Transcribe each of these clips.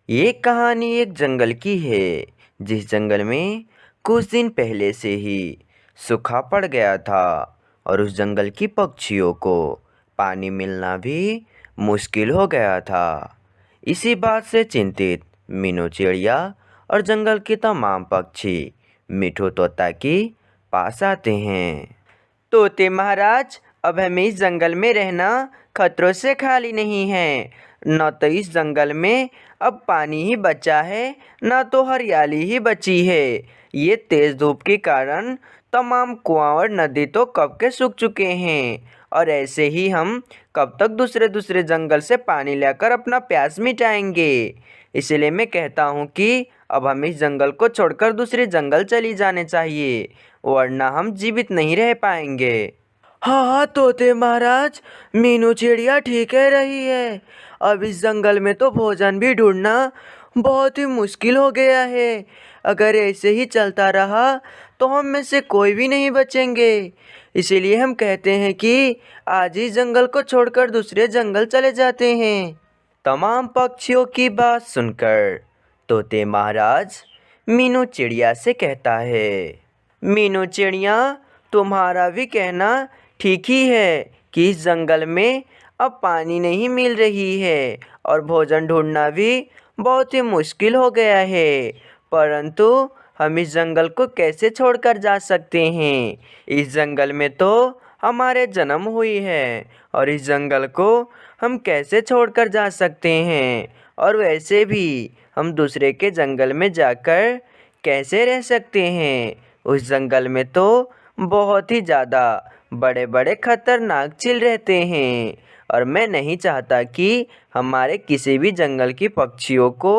ये कहानी एक जंगल की है, जिस जंगल में कुछ दिन पहले से ही सूखा पड़ गया था और उस जंगल की पक्षियों को पानी मिलना भी मुश्किल हो गया था। इसी बात से चिंतित मीनू चिड़िया और जंगल के तमाम पक्षी मिठू तोता के पास आते हैं। तोते महाराज, अब हमें इस जंगल में रहना खतरों से खाली नहीं है। न तो इस जंगल में अब पानी ही बचा है, न तो हरियाली ही बची है। ये तेज धूप के कारण तमाम कुआं और नदी तो कब के सूख चुके हैं, और ऐसे ही हम कब तक दूसरे दूसरे जंगल से पानी लेकर अपना प्यास मिटाएंगे। इसलिए मैं कहता हूँ कि अब हम इस जंगल को छोड़कर दूसरे जंगल चली जाने चाहिए, वरना हम जीवित नहीं रह पाएंगे। हाँ हाँ तोते महाराज, मीनू चिड़िया ठीक कह रही है। अब इस जंगल में तो भोजन भी ढूंढना बहुत ही मुश्किल हो गया है। अगर ऐसे ही चलता रहा तो हम में से कोई भी नहीं बचेंगे। इसीलिए हम कहते हैं कि आज ही जंगल को छोड़कर दूसरे जंगल चले जाते हैं। तमाम पक्षियों की बात सुनकर तोते महाराज मीनू चिड़िया से कहता है, मीनू चिड़िया, तुम्हारा भी कहना ठीक ही है कि इस जंगल में अब पानी नहीं मिल रही है और भोजन ढूंढना भी बहुत ही मुश्किल हो गया है। परंतु हम इस जंगल को कैसे छोड़कर जा सकते हैं? इस जंगल में तो हमारे जन्म हुई है और इस जंगल को हम कैसे छोड़कर जा सकते हैं? और वैसे भी हम दूसरे के जंगल में जाकर कैसे रह सकते हैं? उस जंगल में तो बहुत ही ज़्यादा बड़े बड़े खतरनाक चील रहते हैं और मैं नहीं चाहता कि हमारे किसी भी जंगल की पक्षियों को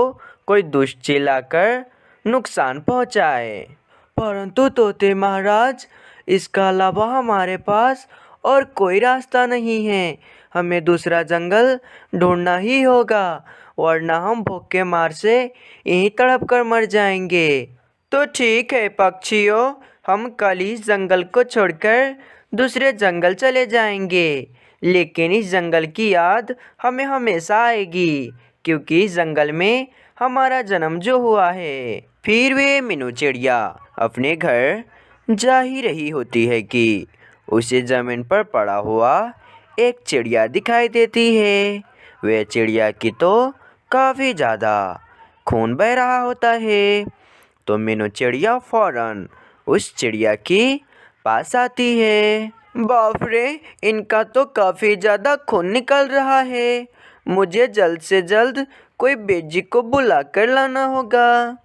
कोई दुष्ट चील आकर नुकसान पहुंचाए। परंतु तोते महाराज, इसका अलावा हमारे पास और कोई रास्ता नहीं है। हमें दूसरा जंगल ढूंढना ही होगा, वरना हम भूख के मार से यहीं तड़प कर मर जाएंगे। तो ठीक है पक्षियों, हम कल इस जंगल को छोड़कर दूसरे जंगल चले जाएंगे, लेकिन इस जंगल की याद हमें हमेशा आएगी, क्योंकि इस जंगल में हमारा जन्म जो हुआ है। फिर वे मीनू चिड़िया अपने घर जा ही रही होती है कि उसे ज़मीन पर पड़ा हुआ एक चिड़िया दिखाई देती है। वह चिड़िया की तो काफ़ी ज़्यादा खून बह रहा होता है। तो मीनू चिड़िया फौरन उस चिड़िया के पास आती है। बाप रे, इनका तो काफ़ी ज़्यादा खून निकल रहा है। मुझे जल्द से जल्द कोई बेजी को बुला कर लाना होगा।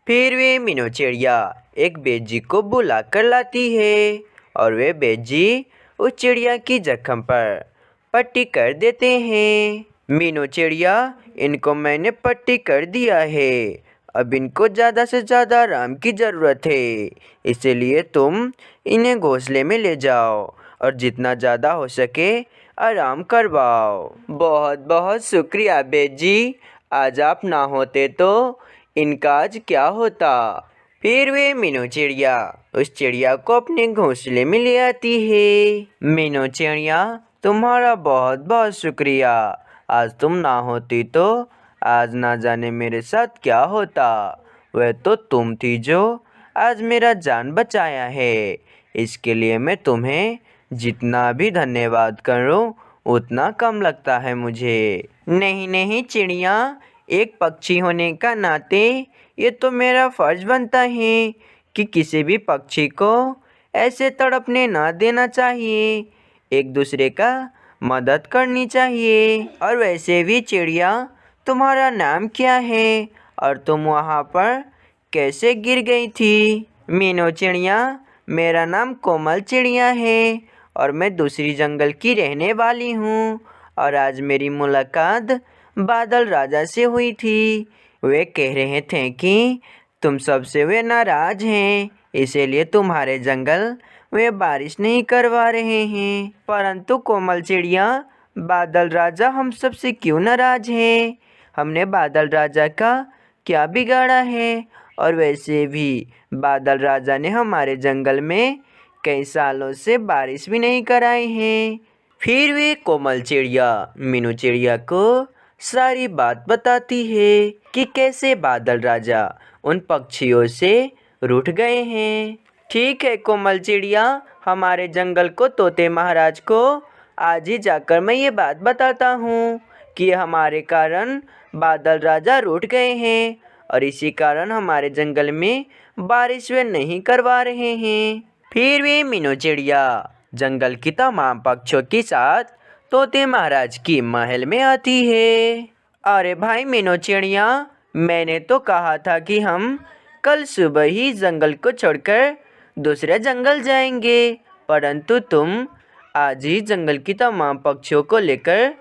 फिर वे मीनू चिड़िया एक बेजी को बुला कर लाती है और वे बेजी उस चिड़िया की जख्म पर पट्टी कर देते हैं। मीनू चिड़िया, इनको मैंने पट्टी कर दिया है, अब इनको ज़्यादा से ज़्यादा आराम की ज़रूरत है, इसलिए तुम इन्हें घोंसले में ले जाओ और जितना ज़्यादा हो सके आराम करवाओ। बहुत बहुत शुक्रिया बेजी, आज आप ना होते तो इनका आज क्या होता। फिर वे मीनू चिड़िया उस चिड़िया को अपने घोंसले में ले आती है। मीनू चिड़िया, तुम्हारा बहुत बहुत शुक्रिया, आज तुम ना होती तो आज ना जाने मेरे साथ क्या होता। वह तो तुम थी जो आज मेरा जान बचाया है, इसके लिए मैं तुम्हें जितना भी धन्यवाद करूं उतना कम लगता है मुझे। नहीं नहीं चिड़िया, एक पक्षी होने का नाते ये तो मेरा फ़र्ज़ बनता है कि किसी भी पक्षी को ऐसे तड़पने ना देना चाहिए, एक दूसरे का मदद करनी चाहिए। और वैसे भी चिड़िया, तुम्हारा नाम क्या है और तुम वहाँ पर कैसे गिर गई थी? मीनू चिड़िया, मेरा नाम कोमल चिड़िया है और मैं दूसरी जंगल की रहने वाली हूँ और आज मेरी मुलाकात बादल राजा से हुई थी। वे कह रहे थे कि तुम सबसे वे नाराज़ हैं, इसीलिए तुम्हारे जंगल वे बारिश नहीं करवा रहे हैं। परंतु कोमल चिड़िया, बादल राजा हम सबसे क्यों नाराज़ हैं? हमने बादल राजा का क्या बिगाड़ा है? और वैसे भी बादल राजा ने हमारे जंगल में कई सालों से बारिश भी नहीं कराई है। फिर वे कोमल चिड़िया मीनू चिड़िया को सारी बात बताती है कि कैसे बादल राजा उन पक्षियों से रूठ गए हैं। ठीक है कोमल चिड़िया, हमारे जंगल को तोते महाराज को आज ही जाकर मैं ये बात बताता हूँ कि हमारे कारण बादल राजा रूठ गए हैं और इसी कारण हमारे जंगल में बारिश वे नहीं करवा रहे हैं। फिर वे मीनू चिड़िया जंगल की तमाम पक्षियों के साथ तोते महाराज की महल में आती है। अरे भाई मीनू चिड़िया, मैंने तो कहा था कि हम कल सुबह ही जंगल को छोड़कर दूसरे जंगल जाएंगे, परंतु तुम आज ही जंगल की तमाम पक्षियों को लेकर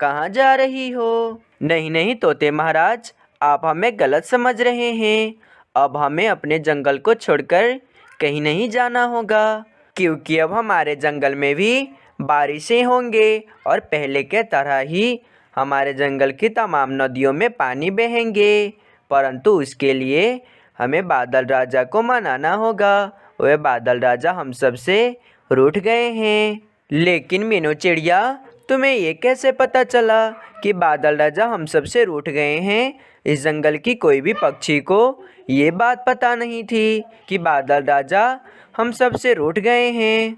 कहाँ जा रही हो? नहीं नहीं तोते महाराज, आप हमें गलत समझ रहे हैं। अब हमें अपने जंगल को छोड़कर कहीं नहीं जाना होगा, क्योंकि अब हमारे जंगल में भी बारिशें होंगे और पहले के तरह ही हमारे जंगल की तमाम नदियों में पानी बहेंगे। परंतु उसके लिए हमें बादल राजा को मनाना होगा। वह बादल राजा हम सब से रूठ गए हैं। लेकिन मीनू चिड़िया, तुम्हें ये कैसे पता चला कि बादल राजा हम सब से रूठ गए हैं? इस जंगल की कोई भी पक्षी को ये बात पता नहीं थी कि बादल राजा हम सब से रूठ गए हैं।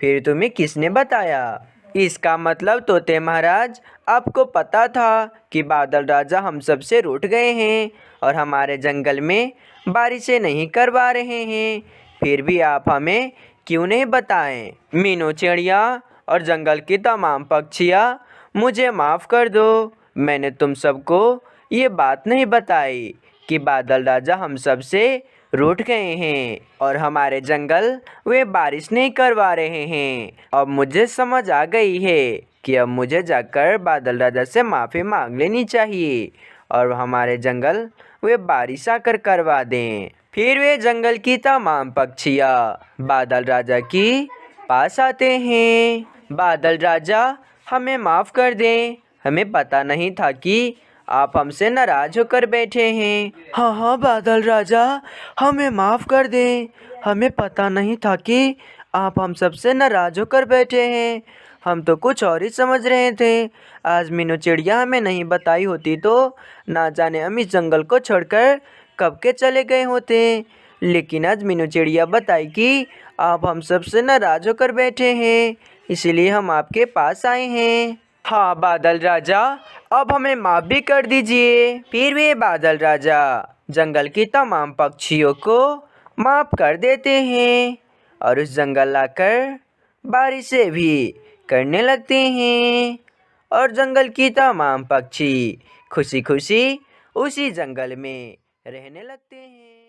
फिर तुम्हें किसने बताया? इसका मतलब तोते महाराज, आपको पता था कि बादल राजा हम सब से रूठ गए हैं और हमारे जंगल में बारिशें नहीं करवा रहे हैं, फिर भी आप हमें क्यों नहीं बताएं? मीनू चिड़िया और जंगल की तमाम पक्षियाँ, मुझे माफ़ कर दो, मैंने तुम सबको ये बात नहीं बताई कि बादल राजा हम सब से रूठ गए हैं और हमारे जंगल वे बारिश नहीं करवा रहे हैं। अब मुझे समझ आ गई है कि अब मुझे जाकर बादल राजा से माफ़ी मांग लेनी चाहिए और हमारे जंगल वे बारिश आकर करवा दें। फिर वे जंगल की तमाम पक्षियाँ बादल राजा की पास आते हैं। बादल राजा, हमें माफ़ कर दें, हमें पता नहीं था कि आप हमसे नाराज होकर बैठे हैं। हाँ हाँ बादल राजा, हमें माफ़ कर दें, हमें पता नहीं था कि आप हम सबसे नाराज होकर बैठे हैं। हम तो कुछ और ही समझ रहे थे। आज मीनू चिड़िया हमें नहीं बताई होती तो ना जाने हम इस जंगल को छोड़कर कब के चले गए होते। लेकिन आज मीनू चिड़िया बताई कि आप हम सबसे नाराज होकर बैठे हैं, इसीलिए हम आपके पास आए हैं। हाँ बादल राजा, अब हमें माफ़ भी कर दीजिए। फिर वे बादल राजा जंगल की तमाम पक्षियों को माफ़ कर देते हैं और उस जंगल आकर बारिशें भी करने लगते हैं और जंगल की तमाम पक्षी खुशी खुशी उसी जंगल में रहने लगते हैं।